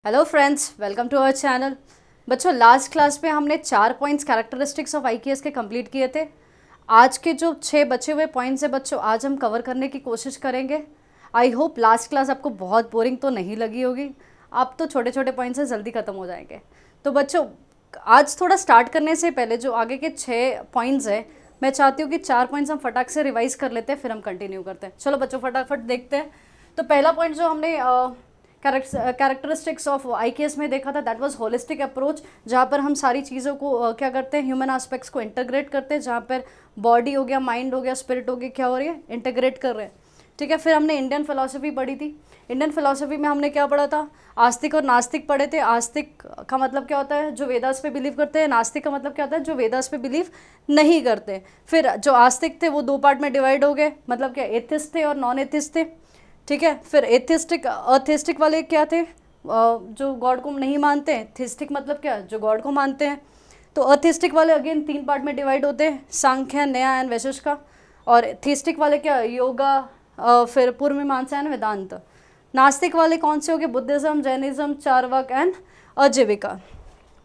Hello friends, welcome to our channel. बच्चों, last class में हमने 4 पॉइंट्स कैरेक्टरिस्टिक्स ऑफ आईक्यूएस के कंप्लीट किए थे। आज के जो 6 बचे हुए पॉइंट्स हैं बच्चों, आज हम कवर करने की कोशिश करेंगे। आई होप लास्ट क्लास आपको बहुत बोरिंग तो नहीं लगी होगी। आप तो छोटे छोटे पॉइंट्स से जल्दी ख़त्म हो जाएंगे। तो बच्चों, आज थोड़ा स्टार्ट करने से पहले जो आगे के 6 पॉइंट्स हैं, मैं चाहती हूँ कि 4 पॉइंट्स हम फटाक से रिवाइज कर लेते हैं, फिर हम कंटिन्यू करते हैं। चलो बच्चों, फटाफट देखते हैं। तो पहला पॉइंट जो हमने कैरेक्टरिस्टिक्स ऑफ आईकेएस में देखा था, दैट वाज होलिस्टिक अप्रोच, जहाँ पर हम सारी चीज़ों को क्या करते हैं, ह्यूमन एस्पेक्ट्स को इंटीग्रेट करते हैं, जहाँ पर बॉडी हो गया, माइंड हो गया, स्पिरिट हो गया, क्या हो रही है, इंटीग्रेट कर रहे हैं। ठीक है। फिर हमने इंडियन फिलॉसफी पढ़ी थी। इंडियन फिलॉसफी में हमने क्या पढ़ा था, आस्तिक और नास्तिक पढ़े थे। आस्तिक का मतलब क्या होता है, जो वेदास पे बिलीव करते हैं। नास्तिक का मतलब क्या होता है, जो वेदास पे बिलीव नहीं करते। फिर जो आस्तिक थे वो 2 पार्ट में डिवाइड हो गए, मतलब क्या, एथिस्ट थे और नॉन एथिस्ट थे। ठीक है। फिर एथिस्टिक अथिस्टिक वाले क्या थे, जो गॉड को नहीं मानते हैं। थिस्टिक मतलब क्या, जो गॉड को मानते हैं। तो अथिस्टिक वाले अगेन 3 पार्ट में डिवाइड होते हैं, सांख्य, न्याय एंड वैशेषिक। और थिस्टिक वाले क्या, योगा, फिर पूर्व मीमांसा एंड वेदांत। नास्तिक वाले कौन से हो गए, बुद्धिज्म, जैनिज्म, चार्वाक एंड अजीविका।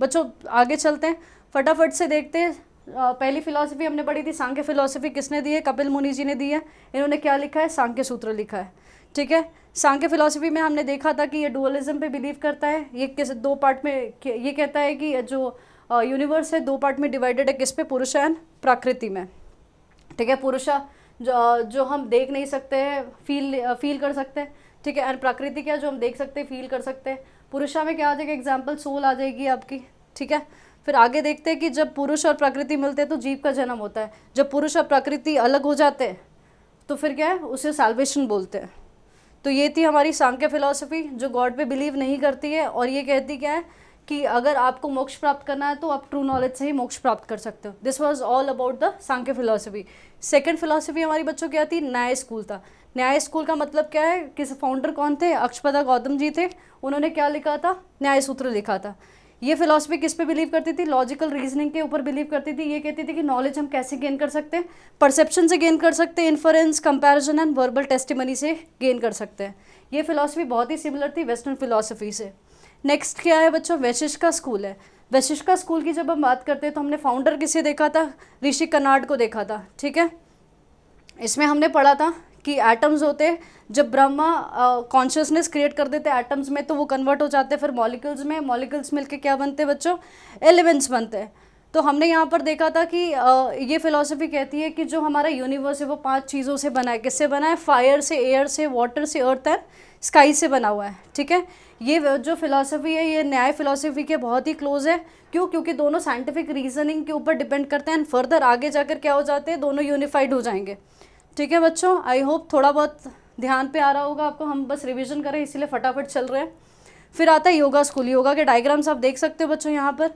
बच्चों आगे चलते हैं, फटाफट से देखते हैं। पहली फिलॉसफी हमने पढ़ी थी, सांख्य फिलॉसफी किसने दी है, कपिल मुनि जी ने दी है। इन्होंने क्या लिखा है, सांख्य सूत्र लिखा है। ठीक है। सांख्य फिलॉसफी में हमने देखा था कि ये डुअलिज्म पे बिलीव करता है। ये किस 2 पार्ट में, ये कहता है कि जो यूनिवर्स है 2 पार्ट में डिवाइडेड है, किस पे, पुरुष एंड प्रकृति में। ठीक है। पुरुष जो हम देख नहीं सकते हैं, फील कर सकते हैं। ठीक है। एंड प्रकृति क्या, जो हम देख सकते हैं, फील कर सकते हैं। पुरुषा में क्या आ जाएगा, एग्जाम्पल सोल आ जाएगी आपकी। ठीक है। फिर आगे देखते हैं कि जब पुरुष और प्रकृति मिलते हैं तो जीव का जन्म होता है। जब पुरुष और प्रकृति अलग हो जाते हैं तो फिर क्या है, उसे सैल्वेशन बोलते हैं। तो ये थी हमारी सांख्य फिलॉसफी, जो गॉड पे बिलीव नहीं करती है, और ये कहती क्या है कि अगर आपको मोक्ष प्राप्त करना है तो आप ट्रू नॉलेज से ही मोक्ष प्राप्त कर सकते हो। This was all about the Sankhya philosophy. Second philosophy हमारी बच्चों क्या थी, न्याय स्कूल था। न्याय स्कूल का मतलब क्या है, किस फाउंडर कौन थे, अक्षपदा गौतम जी थे। उन्होंने क्या लिखा था, न्याय सूत्र लिखा था। ये फिलॉसफी किस पे बिलीव करती थी, लॉजिकल रीजनिंग के ऊपर बिलीव करती थी। ये कहती थी कि नॉलेज हम कैसे गेन कर सकते हैं, परसेप्शन से गेन कर सकते हैं, inference, comparison and verbal testimony से गेन कर सकते हैं। ये फिलॉसफी बहुत ही सिमिलर थी वेस्टर्न फिलॉसफी से। नेक्स्ट क्या है बच्चों, वैशेषिक स्कूल है। वैशेषिक स्कूल की जब हम बात करते हैं तो हमने फाउंडर किसे देखा था, ऋषि कनाड को देखा था। ठीक है। इसमें हमने पढ़ा था कि एटम्स होते हैं, जब ब्रह्मा कॉन्शियसनेस क्रिएट कर देते हैं एटम्स में तो वो कन्वर्ट हो जाते हैं फिर मॉलिक्यूल्स में। मॉलिक्यूल्स मिलके क्या बनते हैं बच्चों, एलिमेंट्स बनते हैं। तो हमने यहाँ पर देखा था कि ये फिलॉसफी कहती है कि जो हमारा यूनिवर्स है वो 5 चीज़ों से बना है। किससे बना है, फायर से, एयर से, वाटर से, अर्थ एंड स्काई से बना हुआ है। ठीक है। ये जो फिलॉसफी है ये न्याय फिलॉसफी के बहुत ही क्लोज है। क्यों, क्योंकि दोनों साइंटिफिक रीजनिंग के ऊपर डिपेंड करते हैं एंड फर्दर आगे जाकर क्या हो जाते हैं, दोनों यूनिफाइड हो जाएंगे। ठीक है बच्चों, आई होप थोड़ा बहुत ध्यान पे आ रहा होगा आपको। हम बस रिवीजन करें इसीलिए फटाफट चल रहे हैं। फिर आता है योगा स्कूल। योगा के डायग्राम्स आप देख सकते हो बच्चों यहाँ पर।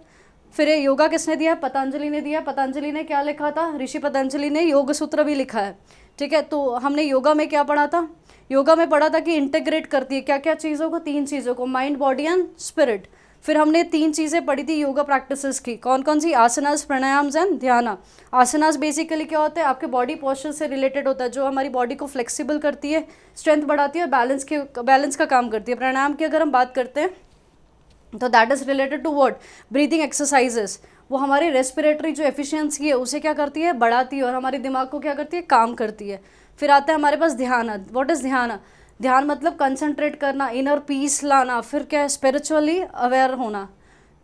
फिर ये योगा किसने दिया, पतंजलि ने दिया। पतंजलि ने क्या लिखा था, ऋषि पतंजलि ने योग सूत्र भी लिखा है। ठीक है। तो हमने योगा में क्या पढ़ा था, योगा में पढ़ा था कि इंटीग्रेट करती है क्या क्या चीज़ों को, 3 चीज़ों को, माइंड, बॉडी एंड स्पिरिट। फिर हमने 3 चीज़ें पढ़ी थी योगा प्रैक्टिसेस की, कौन कौन सी, आसनास, प्राणायाम्स एंड ध्यान। आसनास बेसिकली क्या होता है, आपके बॉडी पोस्चर से रिलेटेड होता है, जो हमारी बॉडी को फ्लेक्सिबल करती है, स्ट्रेंथ बढ़ाती है और बैलेंस का काम करती है। प्राणायाम की अगर हम बात करते हैं तो that is related to what, breathing exercises. वो हमारी रेस्पिरेटरी जो एफिशिएंसी है उसे क्या करती है, बढ़ाती है, और हमारे दिमाग को क्या करती है, काम करती है। फिर आता है हमारे पास ध्यान। व्हाट इज़ ध्यान, ध्यान मतलब कंसंट्रेट करना, इनर पीस लाना। फिर क्या है, स्पिरिचुअली अवेयर होना।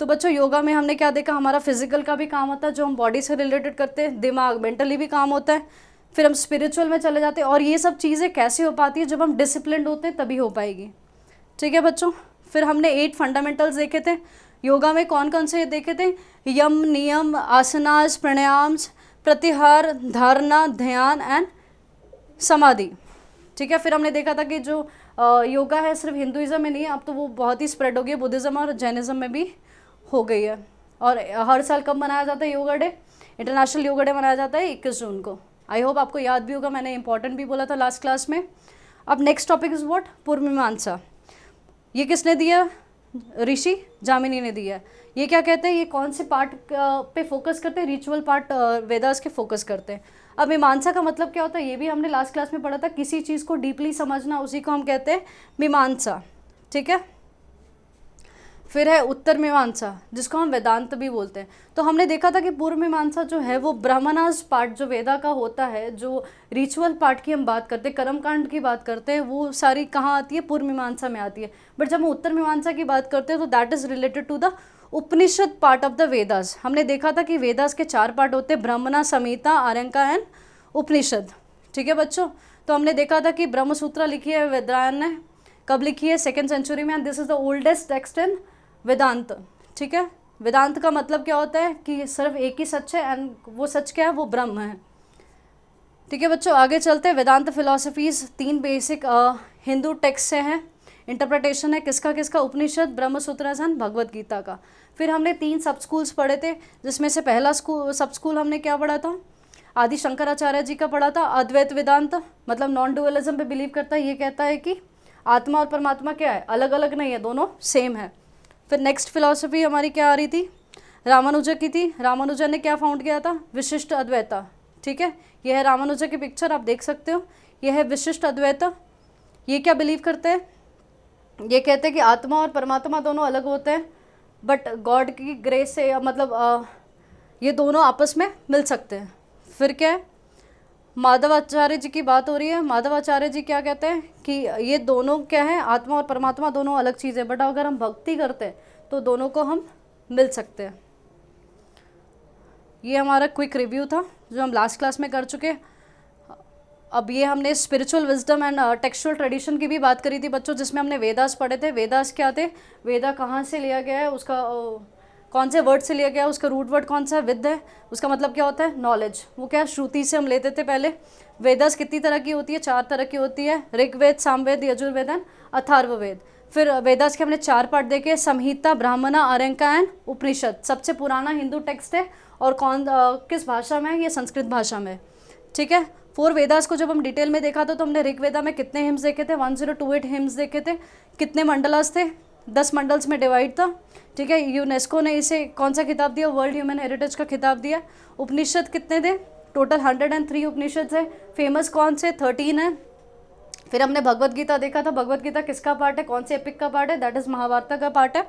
तो बच्चों योगा में हमने क्या देखा, हमारा फिजिकल का भी काम होता है, जो हम बॉडी से रिलेटेड करते हैं, दिमाग, मेंटली भी काम होता है। फिर हम स्पिरिचुअल में चले जाते हैं, और ये सब चीज़ें कैसे हो पाती है, जब हम डिसिप्लिन्ड होते हैं तभी हो पाएगी। ठीक है बच्चों। फिर हमने 8 फंडामेंटल्स देखे थे योगा में। कौन कौन से देखे थे, यम, नियम, आसनास, प्राणायाम्स, प्रत्याहार, धारणा, ध्यान एंड समाधि। ठीक है। फिर हमने देखा था कि जो योगा है सिर्फ हिंदुइज्म में नहीं है, अब तो वो बहुत ही स्प्रेड हो गई है, बुद्धिज़्म और जैनिज़्म में भी हो गई है। और हर साल कब मनाया जाता है yoga day, international yoga day मनाया जाता है 21 जून को। आई होप आपको याद भी होगा, मैंने इंपॉर्टेंट भी बोला था लास्ट क्लास में। अब नेक्स्ट टॉपिक इज़ व्हाट, पूर्व मीमांसा। ये किसने दिया, ऋषि जामिनी ने दिया। ये क्या कहते हैं, ये कौन से पार्ट पे फोकस करते हैं, रिचुअल पार्ट वेदास के फोकस करते हैं। अब मीमांसा का मतलब क्या होता है, ये भी हमने लास्ट क्लास में पढ़ा था, किसी चीज़ को डीपली समझना, उसी को हम कहते हैं मीमांसा। ठीक है। फिर है उत्तर मीमांसा, जिसको हम वेदांत भी बोलते हैं। तो हमने देखा था कि पूर्व मीमांसा जो है वो ब्राह्मणास पार्ट जो वेदा का होता है, जो रिचुअल पार्ट की हम बात करते हैं, कर्मकांड की बात करते हैं, वो सारी कहाँ आती है, पूर्व मीमांसा में आती है। बट जब हम उत्तर मीमांसा की बात करते हैं तो that is related to the Upanishad part of the Vedas. हमने देखा था कि वेदास के 4 पार्ट होते हैं, ब्राह्मणा, संहिता, आरण्यका एंड उपनिषद। ठीक है बच्चों, तो हमने देखा था कि ब्रह्मसूत्र लिखी है वेदरायण ने, कब लिखी है, 2nd सेंचुरी में, and this is the oldest text in Vedanta. ठीक है, वेदांत का मतलब क्या होता है कि सिर्फ एक ही सच है, एंड वो सच क्या है, वो ब्रह्म है। ठीक है बच्चों, आगे चलते हैं। वेदांत फिलोसफीज 3 बेसिक हिंदू टेक्स्ट से हैं, इंटरप्रिटेशन है किसका किसका, उपनिषद, ब्रह्मसूत्र एंड भगवत गीता का। फिर हमने 3 सब स्कूल्स पढ़े थे, जिसमें से पहला सब स्कूल हमने क्या पढ़ा था, आदि शंकराचार्य जी का पढ़ा था, अद्वैत वेदांत, मतलब नॉन डुअलिज्म पे बिलीव करता है, ये कहता है कि आत्मा और परमात्मा क्या है, अलग अलग नहीं है, दोनों सेम है। फिर नेक्स्ट फिलॉसफी हमारी क्या आ रही थी, रामानुजा की थी। रामानुजा ने क्या फाउंड किया था, विशिष्ट अद्वैता। ठीक है, यह है रामानुजा की पिक्चर, आप देख सकते हो, यह है विशिष्ट अद्वैता। ये क्या बिलीव करते हैं, ये कहते हैं कि आत्मा और परमात्मा दोनों अलग होते हैं, बट गॉड की ग्रेस से मतलब ये दोनों आपस में मिल सकते हैं। फिर क्या है, माधवाचार्य जी की बात हो रही है। माधवाचार्य जी क्या कहते हैं कि ये दोनों क्या है, आत्मा और परमात्मा दोनों अलग चीज़ है, बट अगर हम भक्ति करते हैं तो दोनों को हम मिल सकते हैं। ये हमारा क्विक रिव्यू था जो हम लास्ट क्लास में कर चुके। अब ये हमने spiritual wisdom and textual tradition की भी बात करी थी बच्चों, जिसमें हमने वेदास पढ़े थे। वेदास क्या थे, वेदा कहाँ से लिया गया है, उसका कौन से वर्ड से लिया गया है, उसका रूट वर्ड कौन सा है, विद है, उसका मतलब क्या होता है, नॉलेज। वो क्या, श्रुति से हम लेते थे पहले। वेदास कितनी तरह की होती है, 4 तरह की होती है, ऋग्वेद, सामवेद, यजुर्वेद एंड अथर्ववेद। फिर वेदास के हमने 4 पार्ट देखे, संहिता, ब्राह्मणा, आरण्यका एंड उपनिषद। सबसे पुराना हिंदू टेक्स्ट है और किस भाषा में है, ये संस्कृत भाषा में। ठीक है, 4 वेदास को जब हम डिटेल में देखा था तो हमने ऋग्वेदा में कितने हिम्स देखे थे, 1028 हिम्स देखे थे। कितने मंडलास थे, 10 मंडल्स में डिवाइड था। ठीक है, यूनेस्को ने इसे कौन सा खिताब दिया, वर्ल्ड ह्यूमन हेरिटेज का खिताब दिया। उपनिषद कितने थे, टोटल 103 उपनिषद है। फेमस कौन से, 13 है। फिर हमने भगवत गीता देखा था। भगवत गीता किसका पार्ट है, कौन से एपिक का पार्ट है, दैट इज महाभारत का पार्ट है।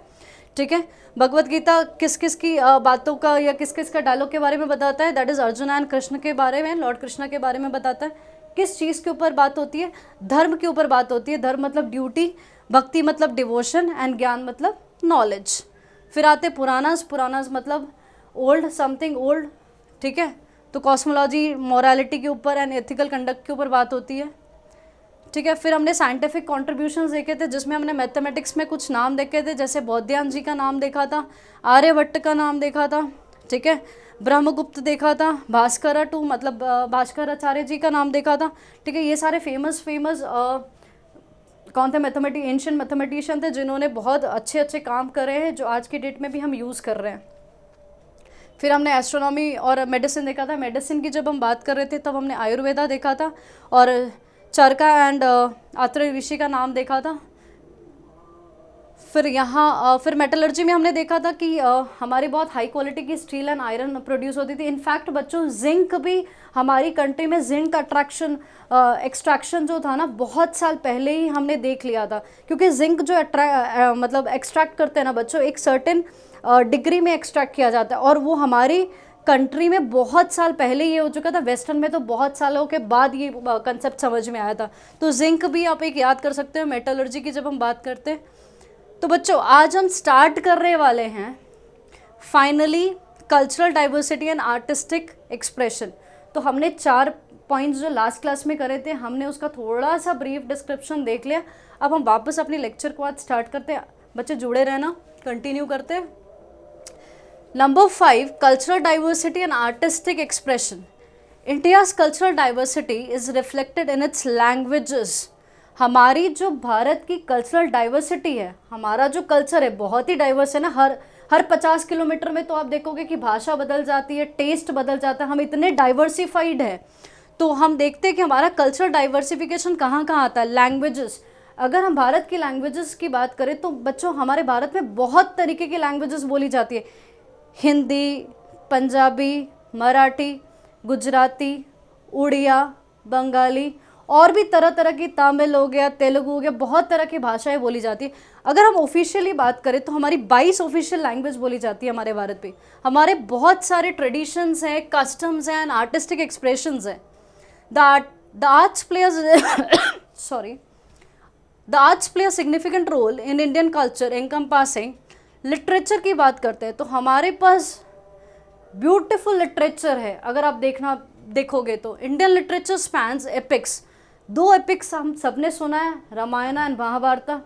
ठीक है, भगवत गीता किस किस की बातों का या किस किस का डायलॉग के बारे में बताता है, that is Arjun and Krishna के बारे में, लॉर्ड कृष्ण के बारे में बताता है। किस चीज़ के ऊपर बात होती है, धर्म के ऊपर बात होती है। धर्म मतलब ड्यूटी, भक्ति मतलब डिवोशन एंड ज्ञान मतलब नॉलेज। फिर आते पुरानास, पुरानास मतलब ओल्ड, समथिंग ओल्ड। ठीक है, तो कॉस्मोलॉजी, मोरालिटी के ऊपर एंड एथिकल कंडक्ट के ऊपर बात होती है। ठीक है, फिर हमने साइंटिफिक कॉन्ट्रीब्यूशंस देखे थे, जिसमें हमने मैथमेटिक्स में कुछ नाम देखे थे, जैसे बौद्धायन जी का नाम देखा था, आर्यभट्ट का नाम देखा था। ठीक है, ब्रह्मगुप्त देखा था, भास्कर टू मतलब भास्कराचार्य जी का नाम देखा था। ठीक है, ये सारे फेमस कौन थे, एंशिएंट मैथमेटिशियन थे, जिन्होंने बहुत अच्छे अच्छे काम करे हैं, जो आज की डेट में भी हम यूज़ कर रहे हैं। फिर हमने एस्ट्रोनॉमी और मेडिसिन देखा था। मेडिसिन की जब हम बात कर रहे थे तब हमने आयुर्वेदा देखा था और चरका एंड आत्रेय ऋषि का नाम देखा था। फिर मेटलर्जी में हमने देखा था कि हमारी बहुत हाई क्वालिटी की स्टील एंड आयरन प्रोड्यूस होती थी। इनफैक्ट बच्चों, जिंक भी हमारी कंट्री में, जिंक एक्सट्रैक्शन जो था ना, बहुत साल पहले ही हमने देख लिया था। क्योंकि जिंक जो मतलब एक्सट्रैक्ट करते हैं ना बच्चों, एक सर्टेन डिग्री में एक्सट्रैक्ट किया जाता है, और वो हमारी कंट्री में बहुत साल पहले ये हो चुका था। वेस्टर्न में तो बहुत सालों के बाद ये कंसेप्ट समझ में आया था। तो जिंक भी आप एक याद कर सकते हो मेटलर्जी की जब हम बात करते हैं। तो बच्चों, आज हम स्टार्ट करने वाले हैं finally cultural diversity and artistic expression. तो हमने 4 पॉइंट्स जो लास्ट क्लास में करे थे, हमने उसका थोड़ा सा ब्रीफ डिस्क्रिप्शन देख लिया। अब हम वापस अपनी लेक्चर को आज स्टार्ट करते हैं। बच्चे जुड़े रहना, कंटिन्यू करते हैं। Number 5, cultural diversity and artistic expression. India's cultural diversity is reflected in its languages. हमारी जो भारत की कल्चरल डाइवर्सिटी है, हमारा जो कल्चर है बहुत ही डाइवर्स है ना। हर 50 किलोमीटर में तो आप देखोगे कि भाषा बदल जाती है, टेस्ट बदल जाता है। हम इतने डाइवर्सिफाइड है, तो हम देखते हैं कि हमारा कल्चरल डाइवर्सिफिकेशन कहाँ कहाँ आता है, लैंग्वेजेस। अगर हम भारत की लैंग्वेजेस की बात करें तो बच्चों, हमारे भारत में बहुत तरीके की लैंग्वेजेस बोली जाती है। हिंदी, पंजाबी, मराठी, गुजराती, उड़िया, बंगाली, और भी तरह तरह की, तमिल हो गया, तेलुगु हो गया, बहुत तरह की भाषाएं बोली जाती है। अगर हम ऑफिशियली बात करें तो हमारी 22 ऑफिशियल लैंग्वेज बोली जाती है हमारे भारत पे। हमारे बहुत सारे ट्रेडिशंस हैं, कस्टम्स हैं एंड आर्टिस्टिक एक्सप्रेशंस हैं। The arts players sorry the arts play a significant role in Indian culture encompassing. Literature की बात करते हैं तो हमारे पास ब्यूटिफुल लिटरेचर है। अगर आप देखोगे तो Indian literature spans epics. 2 epics हम सबने सुना है, रामायण एंड महाभारत।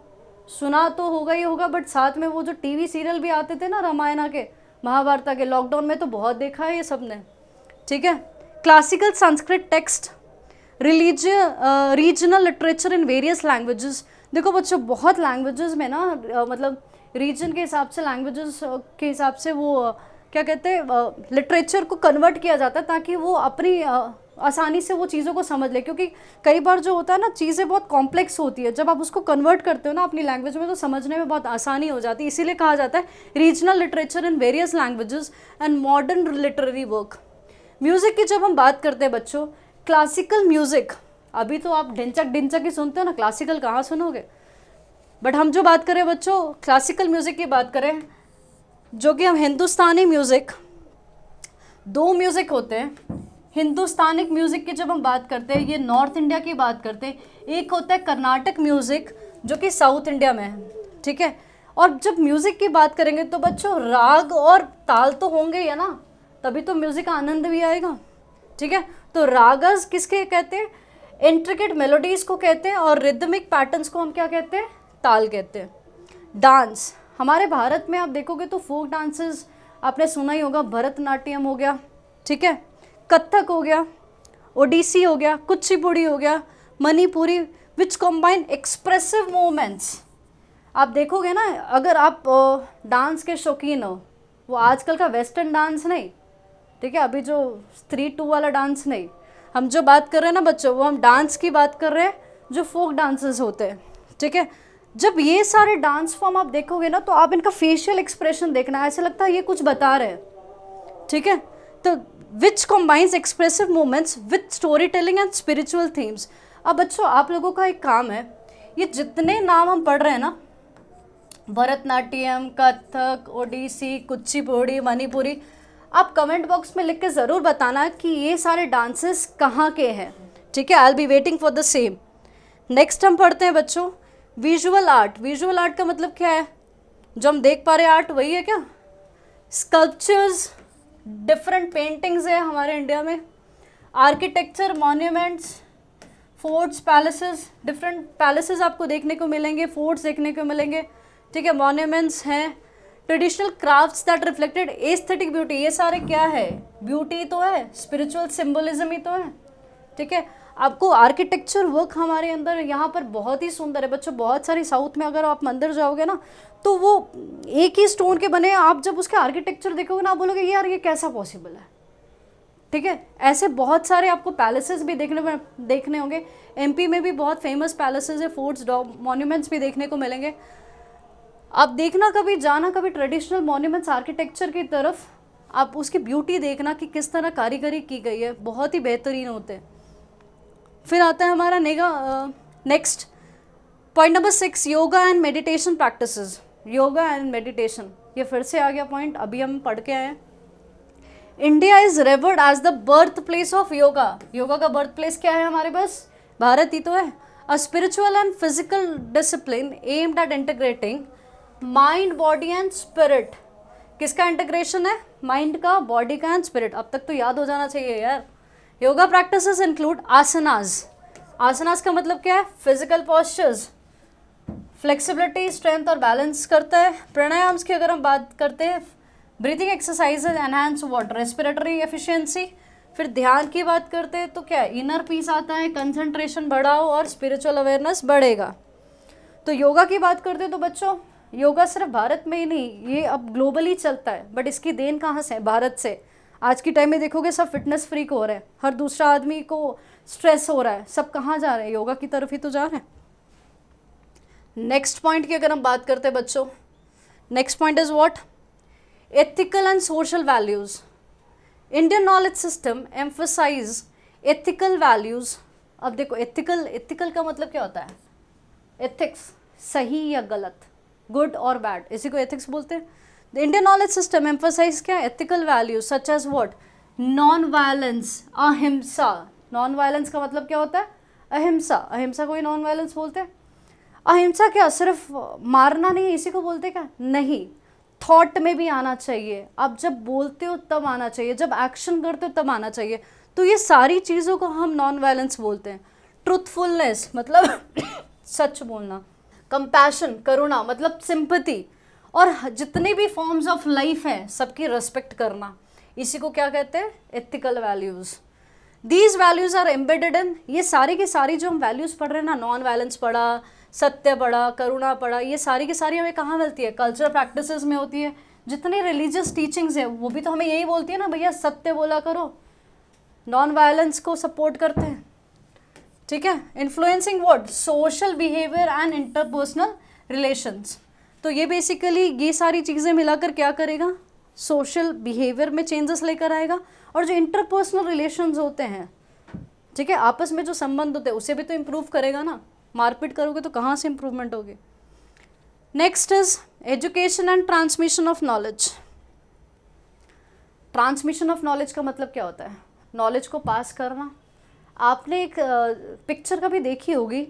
सुना तो होगा ही होगा, बट साथ में वो जो टीवी सीरियल भी आते थे ना रामायण के, महाभारत के, लॉकडाउन में तो बहुत देखा है ये सब ने। ठीक है, classical Sanskrit text, regional literature in various languages. देखो बच्चों, बहुत लैंग्वेजेस में ना मतलब रीजन के हिसाब से, लैंग्वेजेस के हिसाब से वो क्या कहते हैं, लिटरेचर को कन्वर्ट किया जाता है ताकि वो अपनी आसानी से वो चीज़ों को समझ ले। क्योंकि कई बार जो होता है ना, चीज़ें बहुत कॉम्प्लेक्स होती है, जब आप उसको कन्वर्ट करते हो ना अपनी लैंग्वेज में तो समझने में बहुत आसानी हो जाती है। इसीलिए कहा जाता है regional literature in various languages and modern literary work. Music की जब हम बात करते हैं बच्चों, क्लासिकल म्यूज़िक, अभी तो आप ढिंचक ढिंचक ही सुनते हो ना, क्लासिकल कहाँ सुनोगे। बट हम जो बात करें बच्चों, क्लासिकल म्यूज़िक की बात करें, जो कि हम हिंदुस्तानी म्यूज़िक, 2 म्यूज़िक होते हैं। हिंदुस्तानिक म्यूज़िक की जब हम बात करते हैं, ये नॉर्थ इंडिया की बात करते हैं। एक होता है कर्नाटक म्यूज़िक जो कि साउथ इंडिया में है। ठीक है, और जब म्यूज़िक की बात करेंगे तो बच्चों राग और ताल तो होंगे ही है ना, तभी तो म्यूज़िक का आनंद भी आएगा। ठीक है, तो रागस किसके कहते हैं, इंट्रिकेट मेलोडीज़ को कहते हैं, और रिदमिक पैटर्न्स को हम क्या कहते हैं, ताल कहते हैं। डांस, हमारे भारत में आप देखोगे तो फोक डांसेस आपने सुना ही होगा, भरतनाट्यम हो गया, ठीक है, कथक हो गया, ओडिसी हो गया, कुचिपुड़ी हो गया, मणिपुरी, विच कॉम्बाइन एक्सप्रेसिव मूवमेंट्स। आप देखोगे ना, अगर आप डांस के शौकीन हो, वो आजकल का वेस्टर्न डांस नहीं, ठीक है, अभी जो 3-2 वाला डांस नहीं, हम जो बात कर रहे हैं ना बच्चों, वो हम डांस की बात कर रहे हैं जो फोक डांसेस होते हैं। ठीक है, जब ये सारे डांस फॉर्म आप देखोगे ना तो आप इनका फेशियल एक्सप्रेशन देखना, ऐसे लगता है ये कुछ बता रहे हैं। ठीक है, तो which combines expressive movements with story telling and spiritual themes. अब बच्चों आप लोगों का एक काम है, ये जितने नाम हम पढ़ रहे हैं ना, भरतनाट्यम, कथक, ओडिसी, कुचिपुड़ी, मणिपुरी, आप कमेंट बॉक्स में लिख के ज़रूर बताना कि ये सारे डांसेस कहाँ के हैं। ठीक है, I will be waiting for the same. Next हम पढ़ते हैं बच्चों विजुअल आर्ट। विजुअल आर्ट का मतलब क्या है, जो हम देख पा रहे हैं आर्ट वही है क्या, स्कल्पचर्स, डिफरेंट पेंटिंग्स है हमारे इंडिया में, architecture, monuments, forts, palaces, different palaces आपको देखने को मिलेंगे, फोर्ट्स देखने को मिलेंगे। ठीक है, मॉन्यूमेंट्स हैं, traditional crafts that reflected aesthetic beauty. ये सारे क्या है, ब्यूटी तो है, स्पिरिचुअल सिंबलिज्म ही तो है। ठीक है, आपको आर्किटेक्चर वर्क हमारे अंदर यहाँ पर बहुत ही सुंदर है बच्चों। बहुत सारी साउथ में अगर आप मंदिर जाओगे ना तो वो एक ही स्टोन के बने हैं, आप जब उसके आर्किटेक्चर देखोगे ना आप बोलोगे यार ये कैसा पॉसिबल है। ठीक है, ऐसे बहुत सारे आपको पैलेसेस भी देखने होंगे। एमपी में भी बहुत फेमस पैलेसेस है, फोर्ट्स, मॉन्यूमेंट्स भी देखने को मिलेंगे। आप देखना, कभी जाना, कभी ट्रेडिशनल मॉन्यूमेंट्स आर्किटेक्चर की तरफ, आप उसकी ब्यूटी देखना कि किस तरह कारीगरी की गई है, बहुत ही बेहतरीन होते हैं। फिर आता है हमारा next point number 6, yoga and meditation practices. Yoga and meditation, ये फिर से आ गया पॉइंट, अभी हम पढ़ के आए हैं। India is revered as the birth place of yoga. Yoga का बर्थ प्लेस क्या है हमारे पास, भारत ही तो है। A spiritual and physical discipline aimed at integrating mind, body and spirit. किसका इंटीग्रेशन है, माइंड का, बॉडी का एंड स्पिरिट। अब तक तो याद हो जाना चाहिए यार। योगा प्रैक्टिसेस इंक्लूड आसनास। आसनास का मतलब क्या है, फिजिकल पॉस्चर्स, फ्लेक्सिबिलिटी, स्ट्रेंथ और बैलेंस करता है। प्राणायाम्स की अगर हम बात करते हैं, breathing exercises enhance what, respiratory efficiency. फिर ध्यान की बात करते हैं तो क्या, इनर पीस आता है, कंसंट्रेशन बढ़ाओ और स्पिरिचुअल अवेयरनेस बढ़ेगा। तो योगा की बात करते हैं तो बच्चों योगा सिर्फ भारत में ही नहीं, ये अब ग्लोबली चलता है, बट इसकी देन कहाँ से है, भारत से। आज की टाइम में देखोगे सब फिटनेस फ्रीक हो रहे हैं, हर दूसरा आदमी को स्ट्रेस हो रहा है, सब कहाँ जा रहे हैं, योगा की तरफ ही तो जा रहे हैं। नेक्स्ट पॉइंट की अगर हम बात करते हैं बच्चों, next point is what, ethical and social values. Indian knowledge system emphasize ethical values अब देखो एथिकल, एथिकल का मतलब क्या होता है? एथिक्स, सही या गलत, गुड और बैड, इसी को एथिक्स बोलते हैं। The Indian knowledge system emphasise क्या? Ethical values such as what? Non violence, ahimsa. Non violence का मतलब क्या होता है? अहिंसा। अहिंसा को ही नॉन वायलेंस बोलते हैं। अहिंसा क्या सिर्फ मारना नहीं है, इसी को बोलते क्या? नहीं, थॉट में भी आना चाहिए। आप जब बोलते हो तब आना चाहिए, जब एक्शन करते हो तब आना चाहिए। तो ये सारी चीज़ों को हम नॉन वायलेंस बोलते हैं। ट्रुथफुलनेस मतलब सच बोलना। कंपैशन, करुणा मतलब सिंपैथी। और जितने भी फॉर्म्स ऑफ लाइफ हैं सबकी रिस्पेक्ट करना, इसी को क्या कहते हैं? Ethical values. These values are embedded in, ये सारी की सारी जो हम वैल्यूज़ पढ़ रहे हैं ना, नॉन वायलेंस पढ़ा, सत्य पढ़ा, करुणा पढ़ा, ये सारी की सारी हमें कहाँ मिलती है? कल्चरल प्रैक्टिसेस में होती है। जितनी रिलीजियस टीचिंग्स है वो भी तो हमें यही बोलती है ना, भैया सत्य बोला करो, नॉन वायलेंस को सपोर्ट करते हैं। ठीक है। Influencing what? Social behaviour and interpersonal relations. तो ये बेसिकली ये सारी चीज़ें मिलाकर क्या करेगा? सोशल बिहेवियर में चेंजेस लेकर आएगा। और जो इंटरपर्सनल रिलेशंस होते हैं, ठीक है, आपस में जो संबंध होते हैं उसे भी तो इम्प्रूव करेगा ना। मारपीट करोगे तो कहाँ से इम्प्रूवमेंट होगी? Next is education and transmission of knowledge. Transmission of knowledge का मतलब क्या होता है? नॉलेज को पास करना। आपने एक पिक्चर कभी देखी होगी,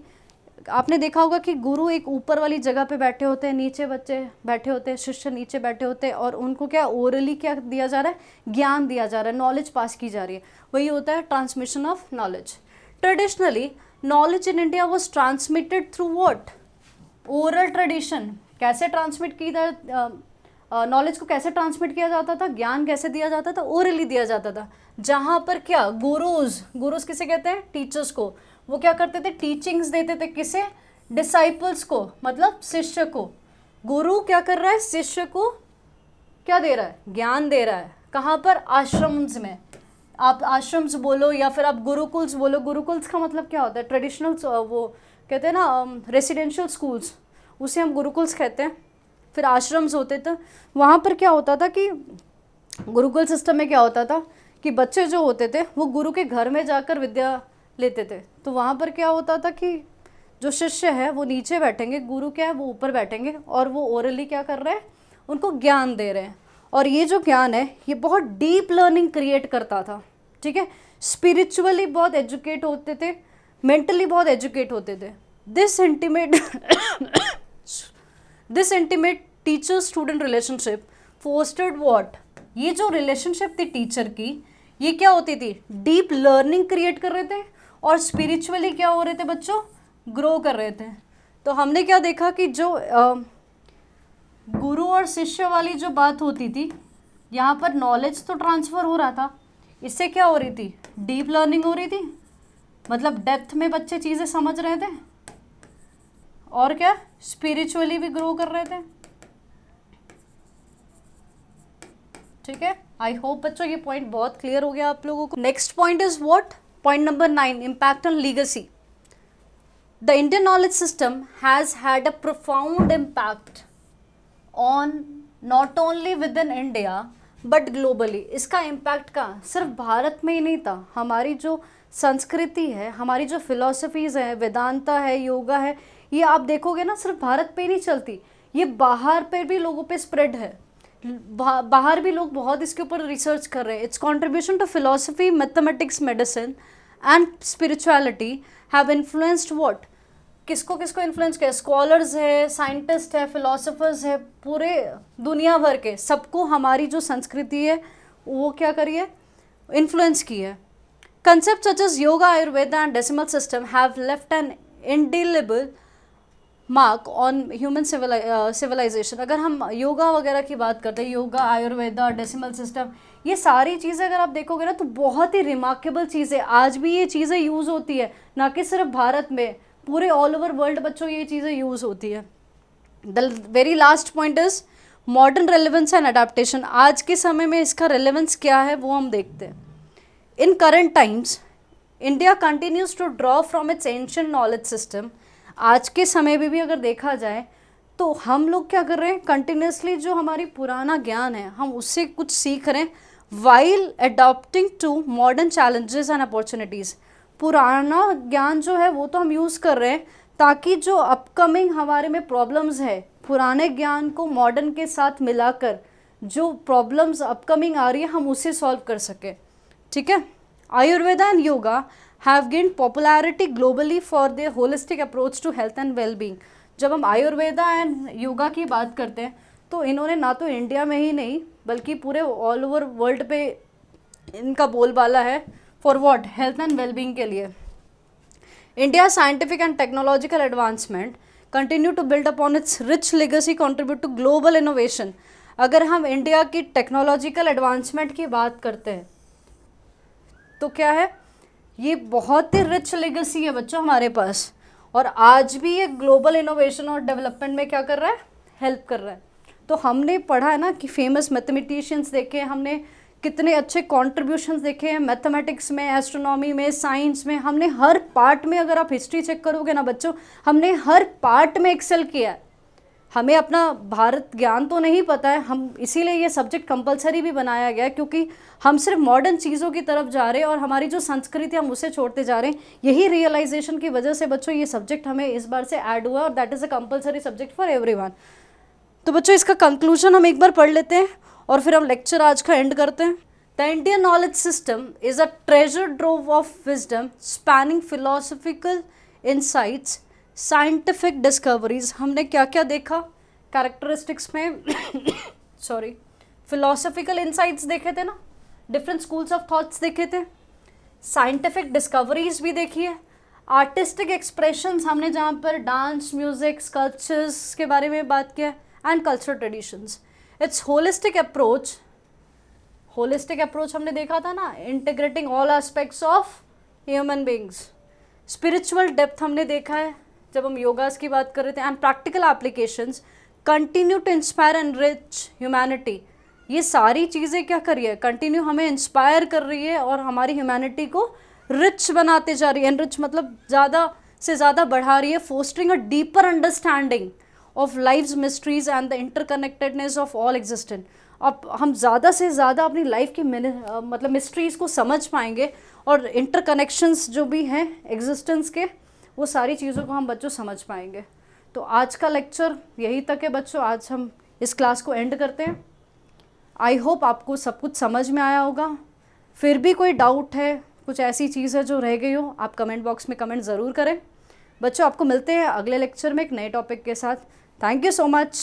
आपने देखा होगा कि गुरु एक ऊपर वाली जगह पे बैठे होते हैं, नीचे बच्चे बैठे होते हैं, शिष्य नीचे बैठे होते हैं, और उनको क्या ओरली क्या दिया जा रहा है? ज्ञान दिया जा रहा है, नॉलेज पास की जा रही है। वही होता है transmission of knowledge. Traditionally knowledge in India was transmitted through what? Oral tradition. कैसे ट्रांसमिट की नॉलेज को कैसे ट्रांसमिट किया जाता था? ज्ञान कैसे दिया जाता था? ओरली दिया जाता था। जहाँ पर क्या गुरुज किसे कहते हैं? टीचर्स को। वो क्या करते थे? टीचिंग्स देते थे। किसे? डिसाइपल्स को, मतलब शिष्य को। गुरु क्या कर रहा है? शिष्य को क्या दे रहा है? ज्ञान दे रहा है। कहाँ पर? आश्रम्स में। आप आश्रम्स बोलो या फिर आप गुरुकुल्स बोलो। गुरुकुल्स का मतलब क्या होता है? ट्रेडिशनल, वो कहते हैं ना रेसिडेंशियल स्कूल्स, उसे हम गुरुकुल्स कहते हैं। फिर आश्रम्स होते थे। वहाँ पर क्या होता था कि गुरुकुल सिस्टम में क्या होता था कि बच्चे जो होते थे वो गुरु के घर में जाकर विद्या लेते थे। तो वहाँ पर क्या होता था कि जो शिष्य है वो नीचे बैठेंगे, गुरु क्या है वो ऊपर बैठेंगे, और वो ओरली क्या कर रहे हैं? उनको ज्ञान दे रहे हैं। और ये जो ज्ञान है ये बहुत डीप लर्निंग क्रिएट करता था। ठीक है। स्पिरिचुअली बहुत एजुकेट होते थे, मेंटली बहुत एजुकेट होते थे। This intimate teacher student relationship fostered what? ये जो रिलेशनशिप थी टीचर की, ये क्या होती थी? डीप लर्निंग क्रिएट कर रहे थे, और स्पिरिचुअली क्या हो रहे थे बच्चों? ग्रो कर रहे थे। तो हमने क्या देखा कि जो गुरु और शिष्य वाली जो बात होती थी, यहाँ पर नॉलेज तो ट्रांसफ़र हो रहा था, इससे क्या हो रही थी? डीप लर्निंग हो रही थी, मतलब डेप्थ में बच्चे चीज़ें समझ रहे थे, और क्या स्पिरिचुअली भी ग्रो कर रहे थे। ठीक है। आई होप बच्चों ये पॉइंट बहुत क्लियर हो गया आप लोगों को। Next point is what? Point number 9, impact on legacy. The Indian knowledge system has had a profound impact on not only with in India but globally. इसका इम्पैक्ट का सिर्फ भारत में ही नहीं था। हमारी जो संस्कृति है, हमारी जो फिलॉसफीज़ हैं, वेदांता है, योगा है, ये आप देखोगे ना सिर्फ भारत पे ही नहीं चलती, ये बाहर पे भी लोगों पे स्प्रेड है। बाहर भी लोग बहुत इसके ऊपर रिसर्च कर रहे हैं। Its contribution to philosophy, mathematics, medicine and spirituality have influenced what? किसको किसको इन्फ्लुएंस किया? स्कॉलर्स है, साइंटिस्ट है, फिलोसफर्स है, पूरे दुनिया भर के सबको हमारी जो संस्कृति है वो क्या करी है? इन्फ्लुएंस की है। Concept such as yoga, Ayurveda and decimal system have left an indelible mark on human civilisation. अगर हम योगा वगैरह की बात करते हैं, योगा, आयुर्वेदा, डेसिमल सिस्टम, ये सारी चीज़ें अगर आप देखोगे ना तो बहुत ही रिमार्केबल चीज़ें, आज भी ये चीज़ें यूज़ होती है, ना कि सिर्फ भारत में, पूरे ऑल ओवर वर्ल्ड बच्चों ये चीज़ें यूज़ होती है। The very last point is modern relevance and adaptation. आज के समय में इसका रेलिवेंस क्या है वो हम देखते हैं। In current times India continues to draw from its ancient knowledge system. आज के समय में भी अगर देखा जाए तो हम लोग क्या कर रहे हैं? कंटिन्यूसली जो हमारी पुराना ज्ञान है हम उससे कुछ सीख रहे हैं, while adopting to modern challenges and opportunities. पुराना ज्ञान जो है वो तो हम यूज़ कर रहे हैं ताकि जो अपकमिंग हमारे में प्रॉब्लम्स है, पुराने ज्ञान को मॉडर्न के साथ मिलाकर जो प्रॉब्लम्स अपकमिंग आ रही है हम उसे सॉल्व कर सकें, ठीक है। Ayurveda and yoga have gained popularity globally for their holistic approach to health and wellbeing. जब हम आयुर्वेदा एंड योगा की बात करते हैं तो इन्होंने ना तो इंडिया में ही नहीं बल्कि पूरे ऑल ओवर वर्ल्ड पे इनका बोलबाला है for what, health and wellbeing के लिए। India scientific and technological advancement continue to build upon its rich legacy contribute to global innovation. अगर हम इंडिया की टेक्नोलॉजिकल एडवांसमेंट की बात करते हैं तो क्या है, ये बहुत ही रिच लेगेसी है बच्चों हमारे पास, और आज भी ये ग्लोबल इनोवेशन और डेवलपमेंट में क्या कर रहा है, हेल्प कर रहा है। तो हमने पढ़ा है ना कि फेमस मैथमेटिशियंस देखे, हमने कितने अच्छे कॉन्ट्रीब्यूशंस देखे हैं मैथमेटिक्स में, एस्ट्रोनॉमी में, साइंस में, हमने हर पार्ट में, अगर आप हिस्ट्री चेक करोगे ना बच्चों, हमने हर पार्ट में एक्सेल किया है। हमें अपना भारत ज्ञान तो नहीं पता है, हम इसीलिए ये सब्जेक्ट कंपलसरी भी बनाया गया है क्योंकि हम सिर्फ मॉडर्न चीज़ों की तरफ जा रहे हैं और हमारी जो संस्कृति हम उसे छोड़ते जा रहे हैं। यही रियलाइजेशन की वजह से बच्चों ये सब्जेक्ट हमें इस बार से ऐड हुआ और that is a compulsory subject for everyone. तो बच्चों इसका कंक्लूजन हम एक बार पढ़ लेते हैं और फिर हम लेक्चर आज का एंड करते हैं। The Indian knowledge system is a treasure trove of wisdom spanning philosophical insights, scientific discoveries. हमने क्या क्या देखा कैरेक्टरिस्टिक्स में सॉरी, फिलोसफिकल इंसाइट्स देखे थे ना, डिफरेंट स्कूल्स ऑफ थॉट्स देखे थे, साइंटिफिक डिस्कवरीज भी देखी है, आर्टिस्टिक एक्सप्रेशंस हमने जहाँ पर डांस, म्यूजिक, स्कल्पचर्स के बारे में बात किया, and cultural traditions. It's holistic approach, holistic approach हमने देखा था ना, integrating all aspects of human beings. Spiritual depth हमने देखा है जब हम योगास की बात कर रहे थे, and practical applications continue to inspire and rich humanity. ये सारी चीज़ें क्या कर रही है, कंटिन्यू हमें इंस्पायर कर रही है और हमारी ह्यूमैनिटी को रिच बनाते जा रही है। एनरिच मतलब ज़्यादा से ज़्यादा बढ़ा रही है, fostering a deeper understanding of life's mysteries and the interconnectedness of all existent. अब हम ज़्यादा से ज़्यादा अपनी लाइफ की मतलब मिस्ट्रीज़ को समझ पाएंगे और इंटरकनेक्शंस जो भी हैं एग्जिस्टेंस के, वो सारी चीज़ों को हम बच्चों समझ पाएंगे। तो आज का लेक्चर यही तक है बच्चों, आज हम इस क्लास को एंड करते हैं। आई होप आपको सब कुछ समझ में आया होगा। फिर भी कोई डाउट है, कुछ ऐसी चीज़ है जो रह गई हो, आप कमेंट बॉक्स में कमेंट ज़रूर करें। बच्चों आपको मिलते हैं अगले लेक्चर में एक नए टॉपिक के साथ। Thank you so much.